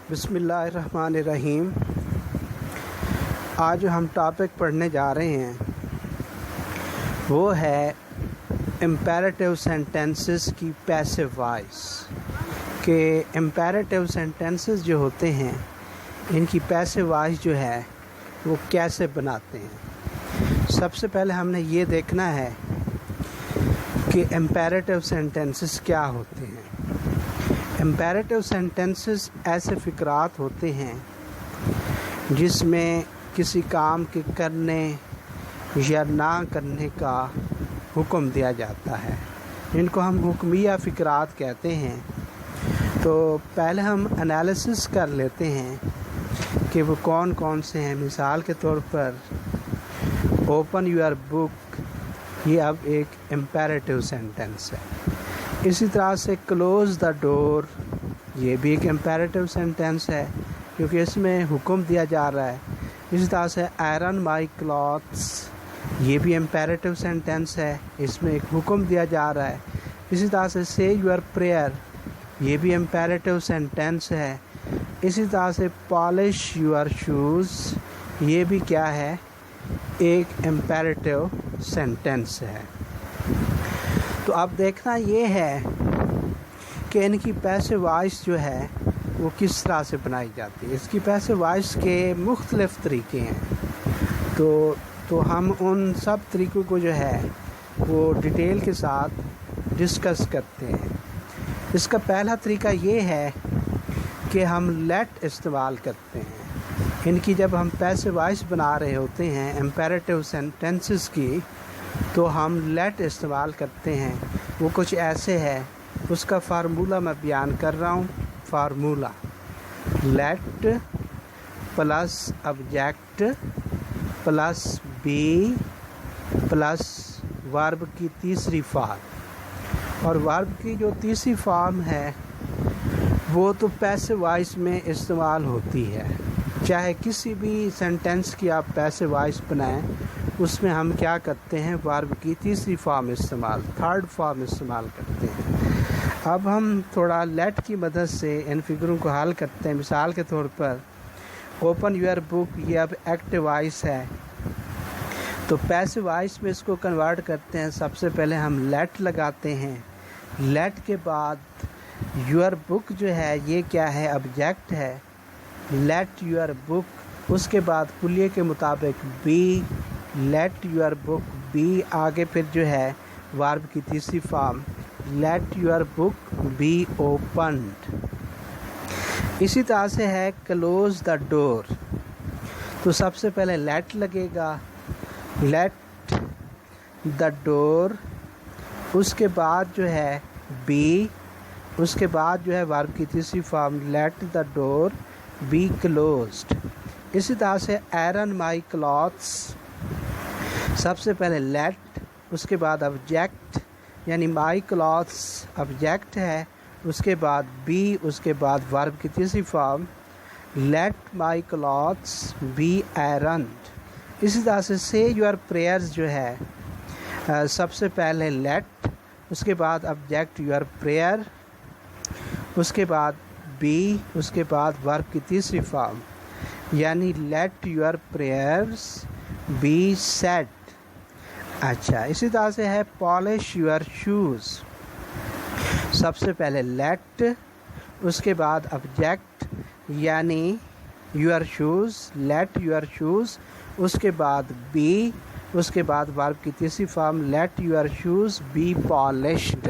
بسم اللہ الرحمن الرحیم۔ آج جو ہم ٹاپک پڑھنے جا رہے ہیں وہ ہے امپیریٹیو سینٹینسز کی پیسو وائس، کہ امپیریٹیو سینٹینسز جو ہوتے ہیں ان کی پیسو وائس جو ہے وہ کیسے بناتے ہیں۔ سب سے پہلے ہم نے یہ دیکھنا ہے کہ امپیریٹیو سینٹینسز کیا ہوتے ہیں۔ امپیریٹیو سینٹینسز ایسے فقرات ہوتے ہیں جس میں کسی کام کے کرنے یا نہ کرنے کا حکم دیا جاتا ہے، جن کو ہم حکمیہ فقرات کہتے ہیں۔ تو پہلے ہم انالیسس کر لیتے ہیں کہ وہ کون کون سے ہیں۔ مثال کے طور پر اوپن یور بک، یہ اب ایک امپیریٹیو سینٹینس ہے۔ اسی طرح سے کلوز دا ڈور، یہ بھی ایک امپیریٹیو سینٹینس ہے کیونکہ اس میں حکم دیا جا رہا ہے۔ اسی طرح سے آئرن مائی کلاتھس، یہ بھی امپیریٹیو سینٹینس ہے، اس میں ایک حکم دیا جا رہا ہے۔ اسی طرح سے سے یور پریئر، یہ بھی امپیریٹیو سینٹینس ہے۔ اسی طرح سے پالش یور شوز، یہ بھی کیا ہے، ایک امپیریٹیو سینٹینس ہے۔ تو اب دیکھنا یہ ہے کہ ان کی پیسو وائس جو ہے وہ کس طرح سے بنائی جاتی ہے۔ اس کی پیسو وائس کے مختلف طریقے ہیں، تو ہم ان سب طریقوں کو جو ہے وہ ڈیٹیل کے ساتھ ڈسکس کرتے ہیں۔ اس کا پہلا طریقہ یہ ہے کہ ہم لیٹ استعمال کرتے ہیں۔ ان کی جب ہم پیسو وائس بنا رہے ہوتے ہیں امپیریٹیو سینٹینسز کی، تو ہم لیٹ استعمال کرتے ہیں۔ وہ کچھ ایسے ہے، اس کا فارمولہ میں بیان کر رہا ہوں۔ Formula let plus object plus be plus verb کی تیسری فارم، اور ورب کی جو تیسری فارم ہے وہ تو پیسو وائس میں استعمال ہوتی ہے۔ چاہے کسی بھی سینٹینس کی آپ پیسو وائس بنائیں، اس میں ہم کیا کرتے ہیں، ورب کی تیسری فارم استعمال، تھرڈ فارم استعمال کرتے ہیں۔ اب ہم تھوڑا لیٹ کی مدد سے ان فگروں کو حل کرتے ہیں۔ مثال کے طور پر اوپن یور بک، یہ اب ایکٹیو وائس ہے، تو پیسو وائس میں اس کو کنورٹ کرتے ہیں۔ سب سے پہلے ہم لیٹ لگاتے ہیں، لیٹ کے بعد یور بک جو ہے یہ کیا ہے، آبجیکٹ ہے، لیٹ یور بک، اس کے بعد کلیے کے مطابق be, let your book be, آگے پھر جو ہے ورب کی تیسری form let your book be opened. اسی طرح سے ہے کلوز دا ڈور، تو سب سے پہلے لیٹ لگے گا، لیٹ دا ڈور، اس کے بعد جو ہے بی، اس کے بعد جو ہے ورب کی تیسری form let the door be closed. اسی طرح سے آئرن مائی کلاتھس، سب سے پہلے لیٹ، اس کے بعد آبجیکٹ، یعنی مائی کلاتھس آبجیکٹ ہے، اس کے بعد بی، اس کے بعد ورب کی تیسری form let my clothes be ironed. اسی طرح سے یور پریئرز جو ہے سب سے پہلے لیٹ، اس کے بعد آبجیکٹ یور پریئر، اس کے بعد بی، اس کے بعد ورب کی تیسری فارم، یعنی let your prayers be said. اچھا، اسی طرح سے ہے پالش یور شوز، سب سے پہلے لیٹ، اس کے بعد آبجیکٹ یعنی your shoes, let your shoes, اس کے بعد بی، اس کے بعد ورب کی تیسری form let your shoes be polished.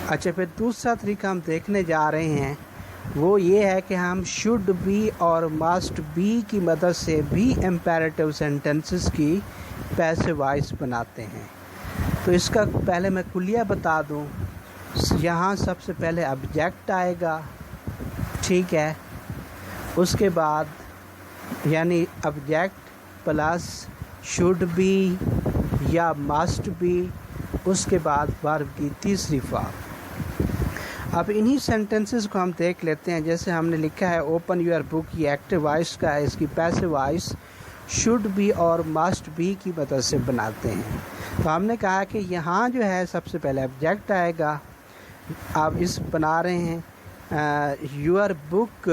اچھا، پھر دوسرا طریقہ ہم دیکھنے جا رہے ہیں، وہ یہ ہے کہ ہم شوڈ بی اور مسٹ بی کی مدد سے بھی امپیریٹیو سینٹینسز کی پیسو وائس بناتے ہیں۔ تو اس کا پہلے میں کلیہ بتا دوں، یہاں سب سے پہلے آبجیکٹ آئے گا، ٹھیک ہے، اس کے بعد یعنی آبجیکٹ پلس شوڈ بی یا مسٹ بی، اس کے بعد ورب کی تیسری فارم۔ اب انہی سینٹینسز کو ہم دیکھ لیتے ہیں۔ جیسے ہم نے لکھا ہے اوپن یور بک، یہ ایکٹیو وائس کا ہے، اس کی پیسو وائس شوڈ بی اور مسٹ بی کی مدد سے بناتے ہیں۔ تو ہم نے کہا کہ یہاں جو ہے سب سے پہلے آبجیکٹ آئے گا، آپ اس بنا رہے ہیں، your book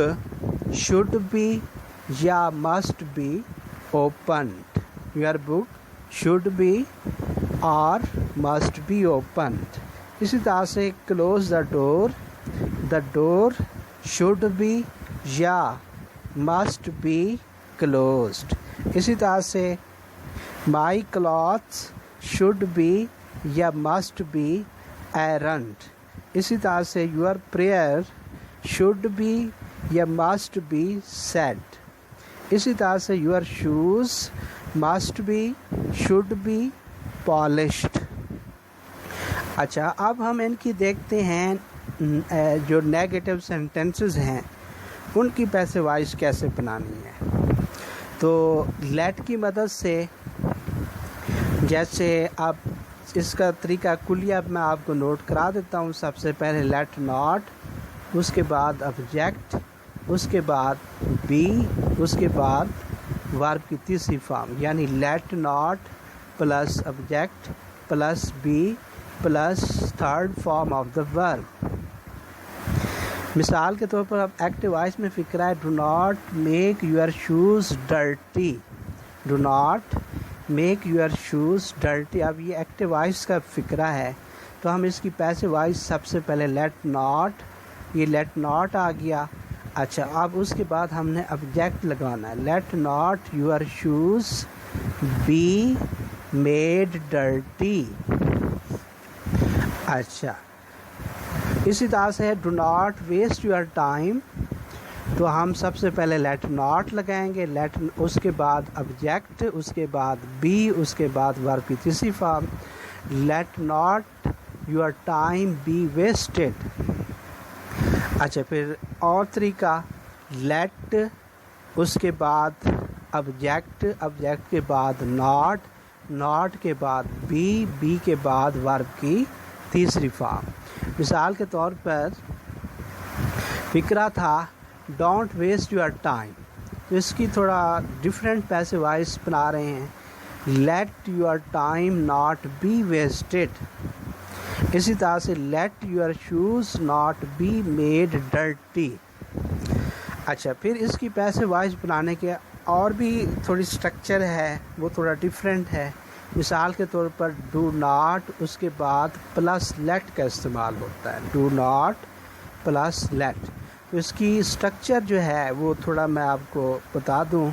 should be یا must be opened. Your book should be or must be opened. اسی طرح سے close the door. The door should be یا must be closed. اسی طرح سے my clothes should be یا must be ironed. اسی طرح سے your prayer should be یا must be said. اسی طرح سے your shoes must be should be polished. اچھا اب ہم ان کی دیکھتے ہیں جو نیگیٹو سینٹینسز ہیں ان کی پیسو وائس کیسے بنانی ہے. تو لیٹ کی مدد سے جیسے اب اس کا طریقہ کلیہ میں آپ کو نوٹ کرا دیتا ہوں. سب سے پہلے لیٹ ناٹ، اس کے بعد آبجیکٹ، اس کے بعد بی، اس کے بعد ورب کی تیسری فارم یعنی let not plus object plus be plus third form of the verb. مثال کے طور پر اب ایکٹیو وائس میں فکرہ ہے do not make your shoes dirty. Do not make your shoes dirty. اب یہ ایکٹیو وائس کا فکرہ ہے تو ہم اس کی پیسو وائس سب سے پہلے لیٹ ناٹ، یہ لیٹ ناٹ آ گیا. اچھا اب اس کے بعد ہم نے آبجیکٹ لگانا ہے let not your shoes be made dirty. اچھا اسی طرح سے do not waste your time, تو ہم سب سے پہلے لیٹ ناٹ لگائیں گے، لیٹ اس کے بعد آبجیکٹ، اس کے بعد بی، اس کے بعد ورب کی تیسری form let not your time be wasted. اچھا پھر اور طریقہ لیٹ اس کے بعد آبجیکٹ، آبجیکٹ کے بعد ناٹ، ناٹ کے بعد بی، بی کے بعد ورب کی تیسری فارم. مثال کے طور پر فکرہ تھا ڈونٹ ویسٹ یور ٹائم، تو اس کی تھوڑا ڈفرینٹ پیسو وائس بنا رہے ہیں let your time not be wasted. اسی طرح سے let your shoes not be made dirty. اچھا پھر اس کی پیسو وائس بنانے کے اور بھی تھوڑی سٹرکچر ہے، وہ تھوڑا ڈفرینٹ ہے. مثال کے طور پر ڈو ناٹ اس کے بعد پلس لیٹ کا استعمال ہوتا ہے، ڈو ناٹ پلس لیٹ. تو اس کی سٹرکچر جو ہے وہ تھوڑا میں آپ کو بتا دوں.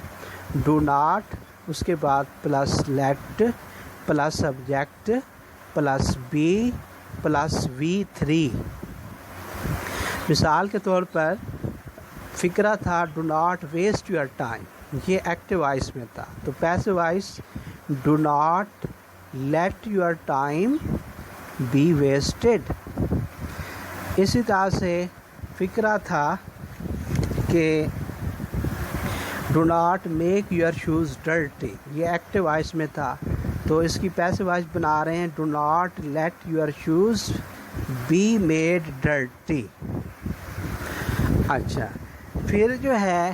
ڈو ناٹ اس کے بعد plus let plus object plus be plus V3. مثال کے طور پر فکرہ تھا do not waste your time, یہ ایکٹیو وائس میں تھا. تو passive voice do not let your time be wasted. اسی طرح سے فکرہ تھا کہ do not make your shoes dirty, یہ ایکٹیو وائس میں تھا. تو اس کی پیسو وائس بنا رہے ہیں do not let your shoes be made dirty. اچھا پھر جو ہے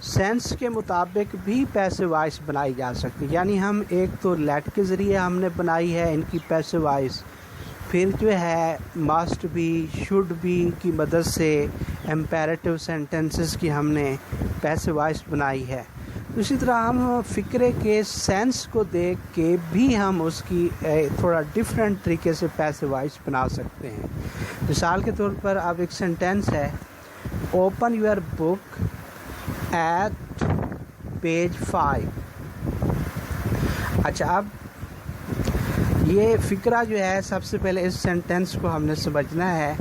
سینس کے مطابق بھی پیسو وائس بنائی جا سکتی، یعنی ہم ایک تو لیٹ کے ذریعے ہم نے بنائی ہے ان کی پیسو وائس، پھر جو ہے مسٹ بی شوڈ بی کی مدد سے امپیریٹو سینٹنسز کی ہم نے پیسو وائس بنائی ہے. اسی طرح ہم فکرے کے سینس کو دیکھ کے بھی ہم اس کی تھوڑا ڈفرینٹ طریقے سے پیسو وائس بنا سکتے ہیں. مثال کے طور پر اب ایک سینٹینس ہے open your book at page 5. اچھا اب یہ فکرہ جو ہے سب سے پہلے اس سینٹینس کو ہم نے سمجھنا ہے.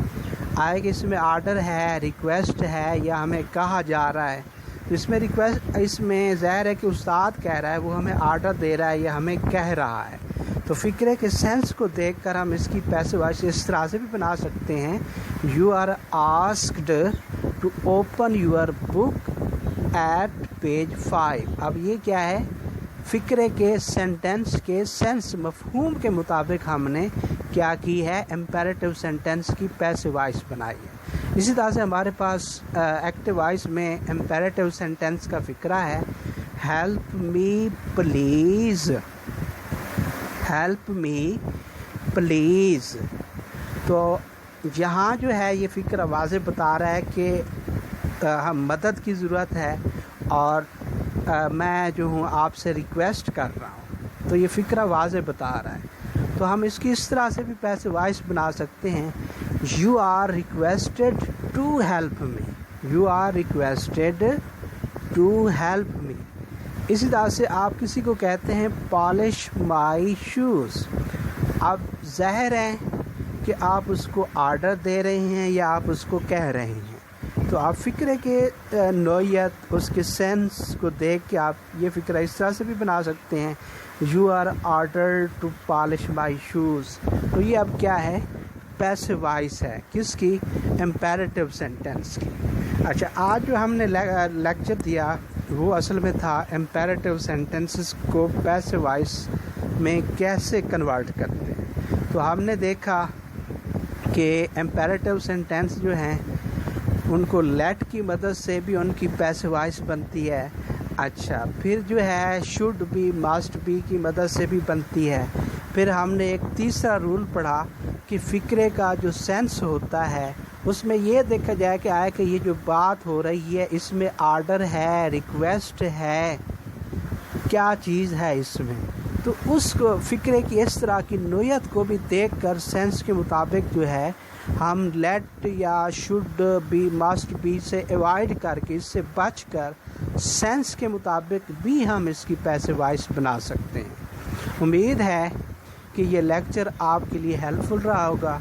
آئے کہ اس میں آرڈر ہے، ریکویسٹ ہے یا ہمیں کہا جا رہا ہے. اس میں ریکویسٹ، اس میں ظاہر ہے کہ استاد کہہ رہا ہے، وہ ہمیں آرڈر دے رہا ہے یا ہمیں کہہ رہا ہے. تو فکرے کے سینس کو دیکھ کر ہم اس کی پیسو وائس اس طرح سے بھی بنا سکتے ہیں you are asked to open your book at page 5. اب یہ کیا ہے؟ فکرے کے سینٹینس کے سینس مفہوم کے مطابق ہم نے کیا کی ہے؟ امپیریٹو سینٹینس کی پیسو وائس بنائی ہے. اسی طرح سے ہمارے پاس ایکٹیو وائس میں امپیریٹو سینٹینس کا فکرہ ہے help me please, help me please. تو یہاں جو ہے یہ فکر واضح بتا رہا ہے کہ ہم مدد کی ضرورت ہے اور میں جو ہوں آپ سے ریکویسٹ کر رہا ہوں. تو یہ فکرہ واضح بتا رہا ہے. تو ہم اس کی اس طرح سے بھی پیسو وائس بنا سکتے ہیں. You are requested to help me. You are requested to help me. اسی طرح سے آپ کسی کو کہتے ہیں پالش مائی شوز. اب ظاہر ہے کہ آپ اس کو آرڈر دے رہے ہیں یا آپ اس کو کہہ رہے ہیں. تو آپ فکرے کے نوعیت اس کے سینس کو دیکھ کے آپ یہ فکرہ اس طرح سے بھی بنا سکتے ہیں you are ordered to polish my shoes. تو یہ اب کیا ہے؟ پیسو وائس ہے. کس کی؟ امپیریٹیو سینٹینس کی. اچھا آج جو ہم نے لیکچر دیا وہ اصل میں تھا امپیریٹیو سینٹینسز کو پیسو وائس میں کیسے کنورٹ کرتے ہیں. تو ہم نے دیکھا کہ امپیریٹیو سینٹینس جو ہیں ان کو لیٹ کی مدد سے بھی ان کی پیسو وائس بنتی ہے. اچھا پھر جو ہے شوڈ بی مسٹ بی کی مدد سے بھی بنتی ہے. پھر ہم نے ایک تیسرا رول پڑھا کہ فکرے کا جو سینس ہوتا ہے اس میں یہ دیکھا جائے کہ آئے کہ یہ جو بات ہو رہی ہے اس میں آرڈر ہے، ریکویسٹ ہے، کیا چیز ہے اس میں. تو اس کو فکرے کی اس طرح کی نوعیت کو بھی دیکھ کر سینس کے مطابق جو ہے ہم لیٹ یا شوڈ بی مسٹ بی سے ایوائڈ کر کے اس سے بچ کر سینس کے مطابق بھی ہم اس کی پیسو وائس بنا سکتے ہیں. امید ہے کہ یہ لیکچر آپ کے لیے ہیلپ فل رہا ہوگا.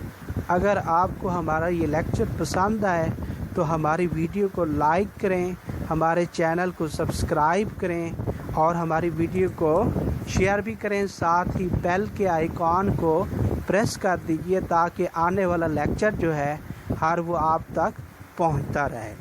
اگر آپ کو ہمارا یہ لیکچر پسند آئے تو ہماری ویڈیو کو لائک کریں، ہمارے چینل کو سبسکرائب کریں اور ہماری ویڈیو کو شیئر بھی کریں. ساتھ ہی بیل کے آئیکن کو پریس کر دیجئے تاکہ آنے والا لیکچر جو ہے ہر وہ آپ تک پہنچتا رہے.